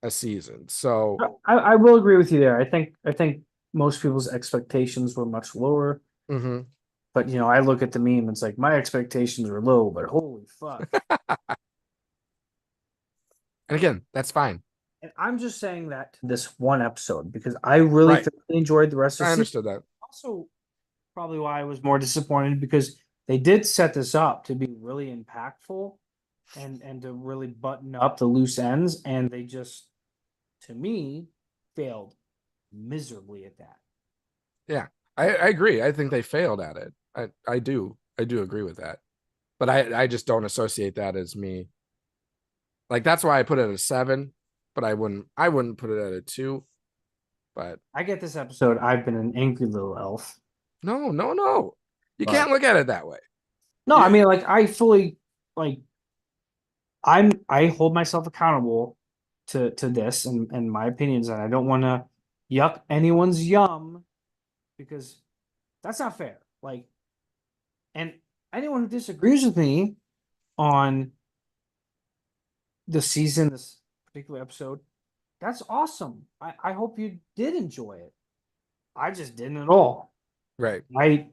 a season. So I will agree with you there. I think most people's expectations were much lower. mhm. But I look at the meme, it's like my expectations were low, but holy fuck. And again, that's fine. And I'm just saying that to this one episode because I really Right. thoroughly enjoyed the rest of I the season. understood that. Also, probably why I was more disappointed because they did set this up to be really impactful and to really button up the loose ends, and they just, to me, failed miserably at that. Yeah. I agree. I think they failed at it. I do. I do agree with that. But I just don't associate that as me. Like that's why I put it at a 7, but I wouldn't put it at a 2. But I get this episode. I've been an angry little elf, no, no, no. You but can't look at it that way. no, I You, mean, like I fully like I hold myself accountable to this and my opinions, and I don't want to yuck anyone's yum because that's not fair. Like, and anyone who disagrees with me on the season, this particular episode, that's awesome. I hope you did enjoy it. I just didn't at all. right. The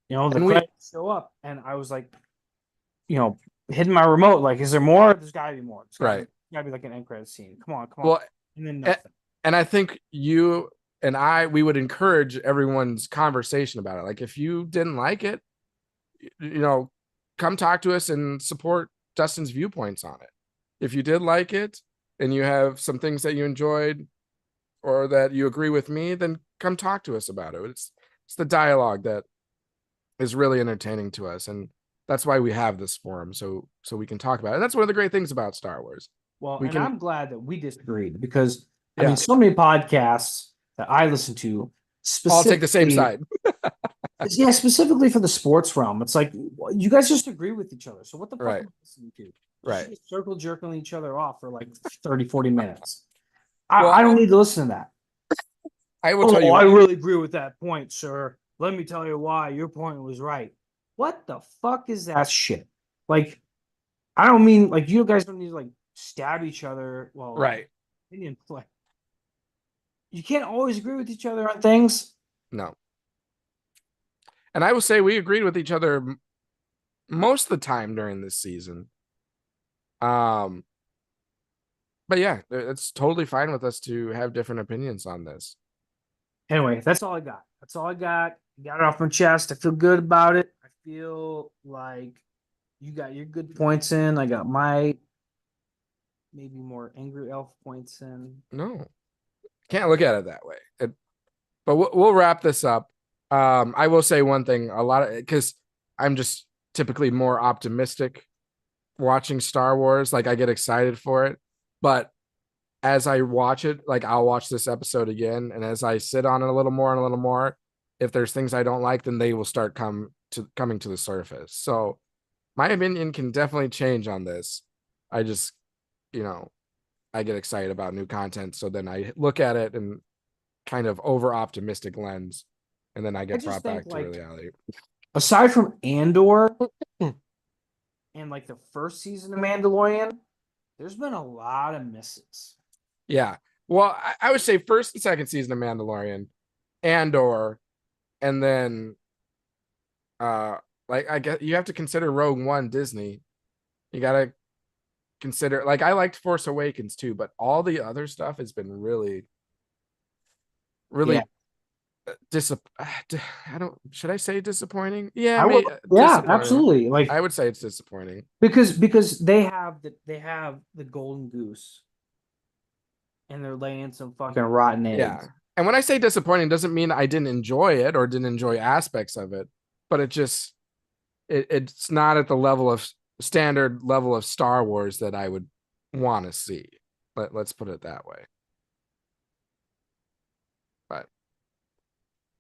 And we credits show up, and I was like, hitting my remote, like, is there more? There's gotta be more. right. Gotta be like an end credit scene. Come on, come on. Well, And then a- nothing. and I think you and we would encourage everyone's conversation about it. Like if you didn't like it, you know, come talk to us and support Dustin's viewpoints on it. If you did like it and you have some things that you enjoyed or that you agree with me, then come talk to us about it. It's the dialogue that is really entertaining to us, and that's why we have this forum so we can talk about it. And that's one of the great things about Star Wars. Well, We and can I'm glad that we disagreed because I mean, yeah, so many podcasts that I listen to all take the same specifically, side. yeah, specifically for the sports realm, it's like you guys just agree with each other. So what the fuck Right. am I listening to? Right. Just circle jerking each other off for like 30, 40 minutes. Well, I don't need to listen to that. I will tell you I what. really agree with that point, sir. Let me tell you why your point was right. What the fuck is that shit? Like, I don't mean like you guys don't need to like stab each other. Well, Right. opinion play. You can't always agree with each other on things. No. And I will say we agreed with each other most of the time during this season. Um, but yeah, it's totally fine with us to have different opinions on this. Anyway, that's all I got. That's all I got. Got it off my chest. I feel good about it. I feel like you got your good points in. I got my maybe more angry elf points in. No, can't look at it that way. But we'll wrap this up. I will say one thing, a lot of because I'm just typically more optimistic watching Star Wars. Like I get excited for it, but as I watch it, like I'll watch this episode again, and as I sit on it a little more and a little more, if there's things I don't like, then they will start coming to the surface. So my opinion can definitely change on this. I just, you know, I get excited about new content, so then I look at it and kind of over optimistic lens, and then I I get just brought think back to like reality. aside from Andor and and like the first season of Mandalorian, there's been a lot of misses. Yeah. Well, I would say first and second season of Mandalorian, Andor, and then like I guess you have to consider Rogue One Disney. You gotta consider like I liked Force Awakens too, but all the other stuff has been really, really Yeah. I don't should I say disappointing? Yeah, I would, yeah, disappointing. absolutely. Like I would say it's disappointing. because they have the golden goose and they're laying some fucking rotten Yeah. eggs. And when I say disappointing, doesn't mean I didn't enjoy it or didn't enjoy aspects of it, but it's not at the level of standard level of Star Wars that I would want to see. Let's put it that way. But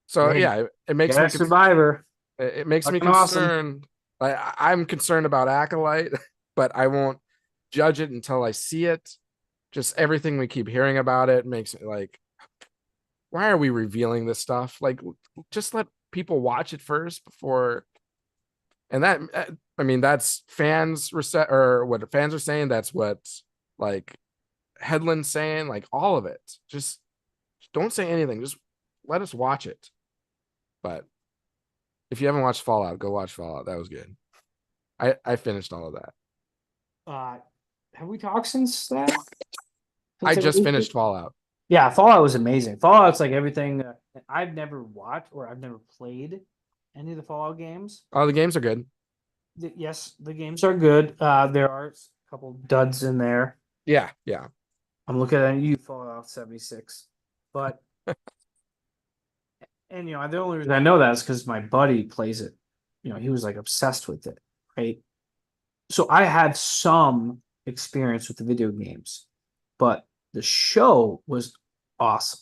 so Hey, yeah, it makes me Survivor. it makes me Fucking awesome. concerned. Like I'm concerned about Acolyte, but I won't judge it until I see it. Just everything we keep hearing about it makes it like, why are we revealing this stuff? Like, just let people watch it first before. And that, I mean, that's fans or what fans are saying. That's what like Headland's saying. Like all of it. Just don't say anything. Just let us watch it. But if you haven't watched Fallout, go watch Fallout. That was good. I finished all of that. Have we talked since that? I just finished Fallout. Yeah, Fallout was amazing. Fallout's like everything I've never watched or I've never played any of the Fallout games. Oh, the games are good. Yes, the games are good. There are a couple duds in there. Yeah, yeah. I'm looking at you, Fallout 76. But and the only reason I know that is because my buddy plays it. He was like obsessed with it, right? So I had some experience with the video games, but the show was awesome.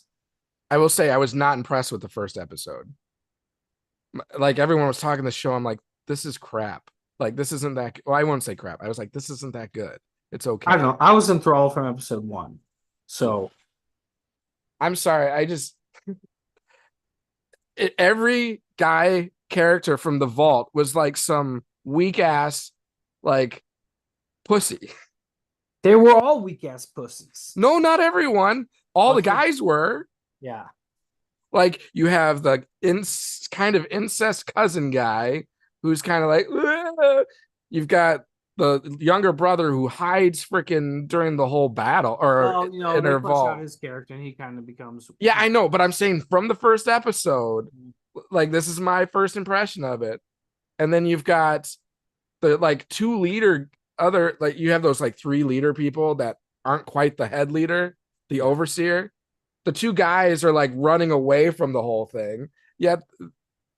I will say I was not impressed with the first episode. Like everyone was talking the show, I'm like, this is crap. Like this isn't that. Well, I won't say crap. I was like, this isn't that good. It's okay. I don't know. I was enthralled from episode 1, so I'm sorry. Every guy character from the vault was like some weak ass, like pussy. They were all weak ass pussies. No, not everyone. All the guys were. Yeah. Like you have the kind of incest cousin guy who's kind of like, ugh. You've got the younger brother who hides freaking during the whole battle or they push out his character and he kind of becomes. Yeah, I know, but I'm saying from the first episode, like this is my first impression of it. And then you've got the like two leader you have those like 3 leader people that aren't quite the head leader, the overseer. The 2 guys are like running away from the whole thing. Yet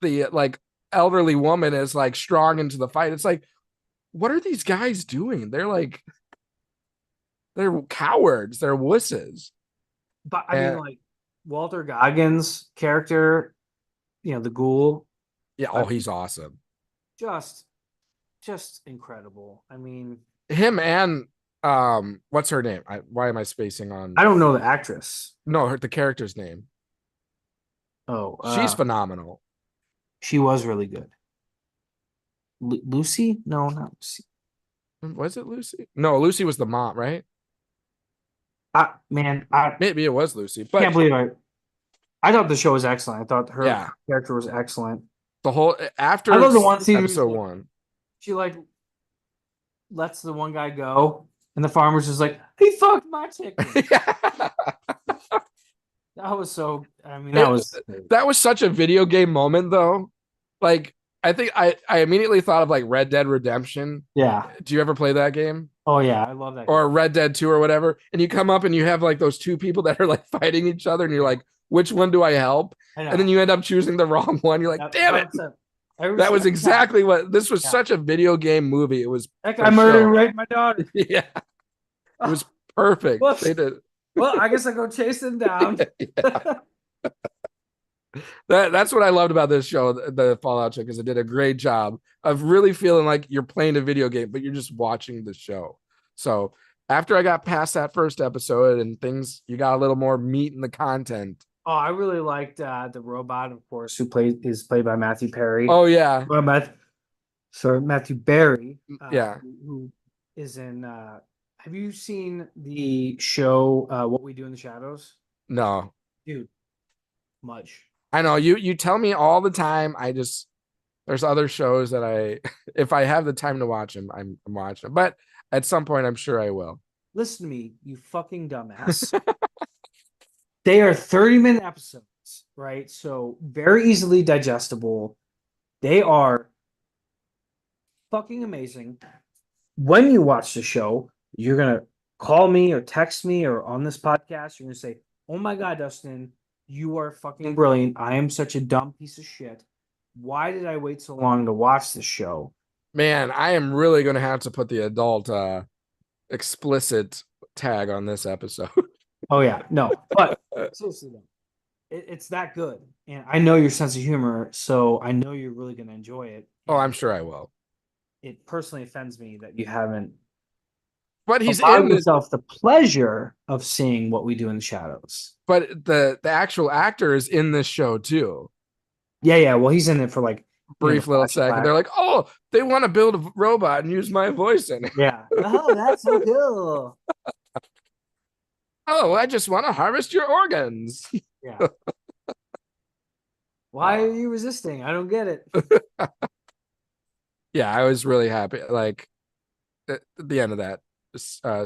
the like elderly woman is like strong into the fight. It's like, what are these guys doing? They're cowards. They're wusses. But I mean, like Walter Goggins' character, the ghoul. Yeah, oh, he's awesome. Just incredible. I mean, him and what's her name? Why am I spacing on? I don't know the actress. No, the character's name. Oh, she's phenomenal. She was really good. Lucy? No, not Lucy. Was it Lucy? No, Lucy was the mom, right? Maybe it was Lucy. But can't believe I thought the show was excellent. I thought her character was excellent. The whole after I love the one scene episode 1. She like lets the one guy go, and the farmer's just like, he fucked my chicken. That was so. I mean, that was such a video game moment, though. Like, I think I immediately thought of like Red Dead Redemption. Yeah. Do you ever play that game? Oh yeah, I love that. Or Red Dead 2 or whatever, and you come up and you have like those 2 people that are like fighting each other, and you're like, which one do I help? And then you end up choosing the wrong one. You're like, damn it. That was exactly what this was. Such a video game movie. It was. That guy murdered and raped my daughter. Yeah, it was perfect. They did. Well, I guess I go chase them down. That's what I loved about this show, the Fallout show, because it did a great job of really feeling like you're playing a video game, but you're just watching the show. So after I got past that first episode and things, you got a little more meat in the content. Oh, I really liked the robot, of course, who is played by Matthew Perry. Oh yeah, So Matthew Barry, Yeah. who is in. Have you seen the show What We Do in the Shadows? No. Dude, Mudge. I know you tell me all the time. There's other shows that if I have the time to watch them, I'm watching them. But at some point I'm sure I will. Listen to me, you fucking dumbass. They are 30-minute episodes, right? So very easily digestible. They are fucking amazing. When you watch the show, you're gonna call me or text me or on this podcast, you're gonna say, "Oh my god, Dustin, you are fucking brilliant. I am such a dumb piece of shit. Why did I wait so long to watch this show?" Man, I am really gonna have to put the adult explicit tag on this episode. Oh yeah, no, but seriously though, it's that good, and I know your sense of humor, so I know you're really gonna enjoy it. Oh, I'm And sure I will. it personally offends me that you haven't But he's allowed in this. yourself the pleasure of seeing What We Do in the Shadows. But the actual actor is in this show too. Yeah, yeah. Well, he's in it for like the Brief little second. flashback. They're like, oh, they want to build a robot and use my voice in it. Yeah. Oh, that's so cool. Oh, I just want to harvest your organs. Yeah. Why are you resisting? I don't get it. Yeah, I was really happy. Like at the end of that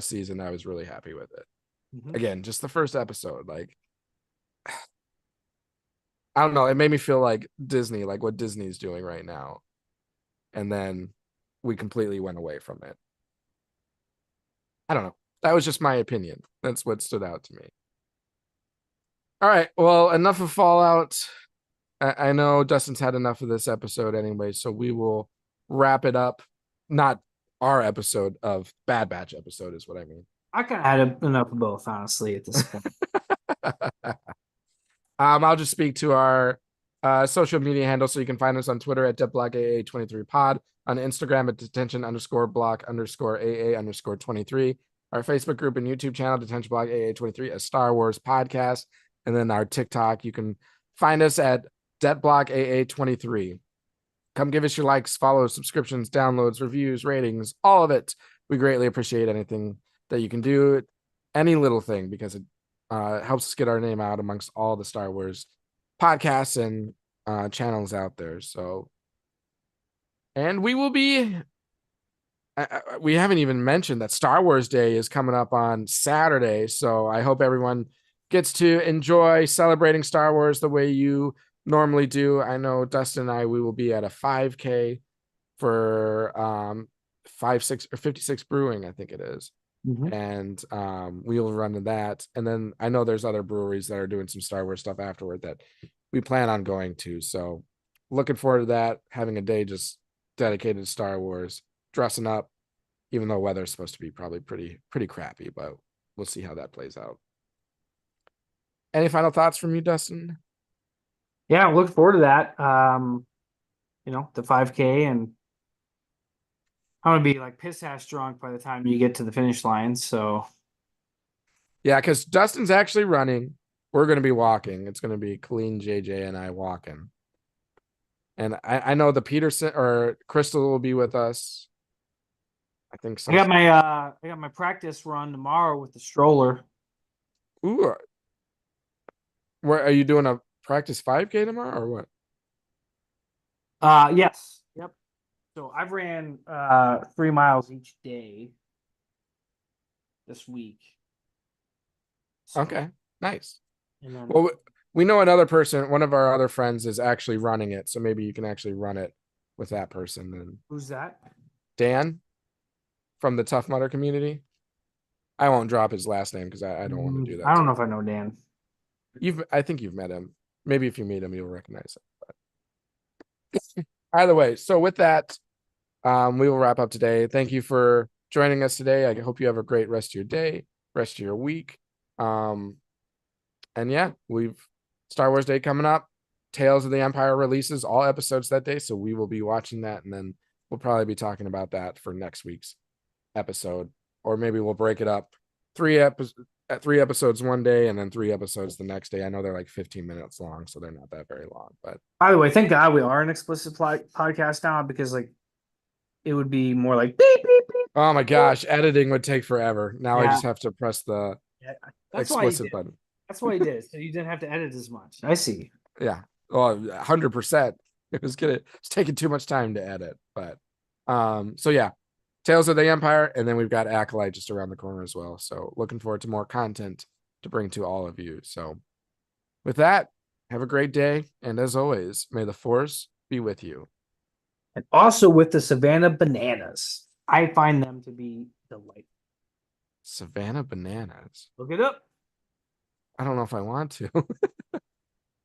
season, I was really happy with it. Mhm. Again, just the first episode, like I don't know, it made me feel like Disney, like what Disney's doing right now. And then we completely went away from it. I don't know. That was just my opinion. That's what stood out to me. All right. Well, enough of Fallout. I know Dustin's had enough of this episode anyway, so we will wrap it up. Not our episode of Bad Batch episode is what I mean. I kind of had enough of both, honestly, at this point. I'll just speak to our social media handle. So you can find us on Twitter at DetBlockAA23pod, on Instagram at Detention_block_AA_23, our Facebook group and YouTube channel, Detention Block AA23, a Star Wars podcast, and then our TikTok. You can find us at DetBlock AA23. Come give us your likes, follows, subscriptions, downloads, reviews, ratings, all of it. We greatly appreciate anything that you can do, any little thing, because it helps us get our name out amongst all the Star Wars podcasts and channels out there. So, and we will be, we haven't even mentioned that Star Wars Day is coming up on Saturday. So I hope everyone gets to enjoy celebrating Star Wars the way you normally do. I know Dustin and I, we will be at a 5K for 56 or 56 Brewing, I think it is. Mhm. And we will run to that. And then I know there's other breweries that are doing some Star Wars stuff afterward that we plan on going to. So looking forward to that, having a day just dedicated to Star Wars, dressing up, even though weather's supposed to be probably pretty crappy, but we'll see how that plays out. Any final thoughts from you, Dustin? Yeah, look forward to that. The 5K, and I'm gonna be like piss ass drunk by the time you get to the finish line. So Yeah, because Dustin's actually running. We're going to be walking. It's going to be Colleen, JJ, and I walking. And I know the Peterson or Crystal will be with us. I think so. I got my practice run tomorrow with the stroller. Ooh, where are you doing a practice 5K tomorrow or what? Yes. Yep. So I've ran 3 miles each day this week. So, Okay, nice. and then Well, we know another person, one of our other friends is actually running it. So maybe you can actually run it with that person. Then who's that? Dan from the Tough Mudder community. I won't drop his last name because I don't want to do that. I don't know if I know Dan. I think you've met him. Maybe if you meet him, you'll recognize him. But either way, so with that, we will wrap up today. Thank you for joining us today. I hope you have a great rest of your day, rest of your week. And yeah, we've Star Wars Day coming up. Tales of the Empire releases all episodes that day, so we will be watching that, and then we'll probably be talking about that for next week's episode, or maybe we'll break it up 3 episodes one day and then 3 episodes the next day. I know they're like 15 minutes long, so they're not that very long. But By the way, thank God we are an explicit podcast now, because like it would be more like beep beep beep. Oh my gosh, editing would take forever. Now I Yeah, just have to press the yeah. That's why he explicit did. button. That's why he did. So you didn't have to edit as much. I see. Yeah. Well, 100%. It's taking too much time to edit. But so yeah. Tales of the Empire, and then we've got Acolyte just around the corner as well. So looking forward to more content to bring to all of you. So with that, have a great day. And as always, may the force be with you. And also with the Savannah bananas, I find them to be delightful. Savannah bananas. Look it up. I don't know if I want to.